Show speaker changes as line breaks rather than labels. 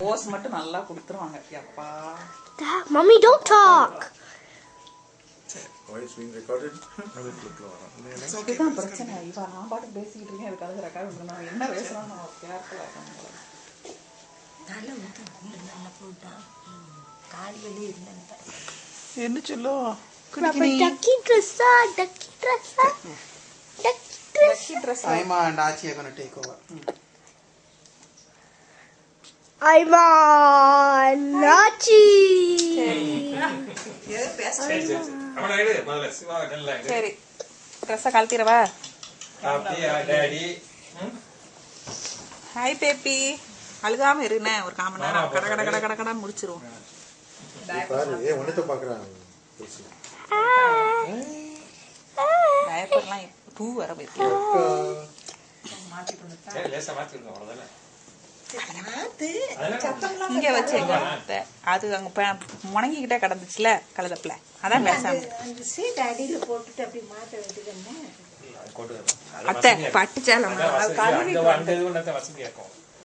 போஸ் மட்டும் நல்லா கொடுத்துருவாங்க. அப்பா
Mommy, don't talk.
Why is being recorded?
இதுதான் பிரச்சனை. இவ நான் பாட்டு பேசிக்கிட்டு இருக்கேன், அதுக்காக ரெக்கார்ட் பண்ணணும். என்ன பேசணும் நம்ம கேர்ஃபுல்லா இருக்கணும்.
நல்ல ஊத்து நல்ல போட்டா கால் வலி இருந்தா
என்ன சொல்லோ
Ducky dressa.
Aima and Archie are going to take over.
I'm on Nachi.
சரி ட்ரெஸ்ஸை கழட்டிடவா? ஹாய் பேப்பி, அழுகாம இருண்ணே, ஒரு 1/4 மணி நேரம் கட கட கட கட கட முடிச்சிருவோம். டயப்பர்லாம் பூ வர போயிருக்கு. இங்க வச்சு அது அங்க முணங்கிக்கிட்டே கிடந்துச்சுல கழுதப்புல, அதான் பேசாம
போட்டுட்டு அப்படி மாட்ட வேண்டியது
அத்தை பட்டுச்சால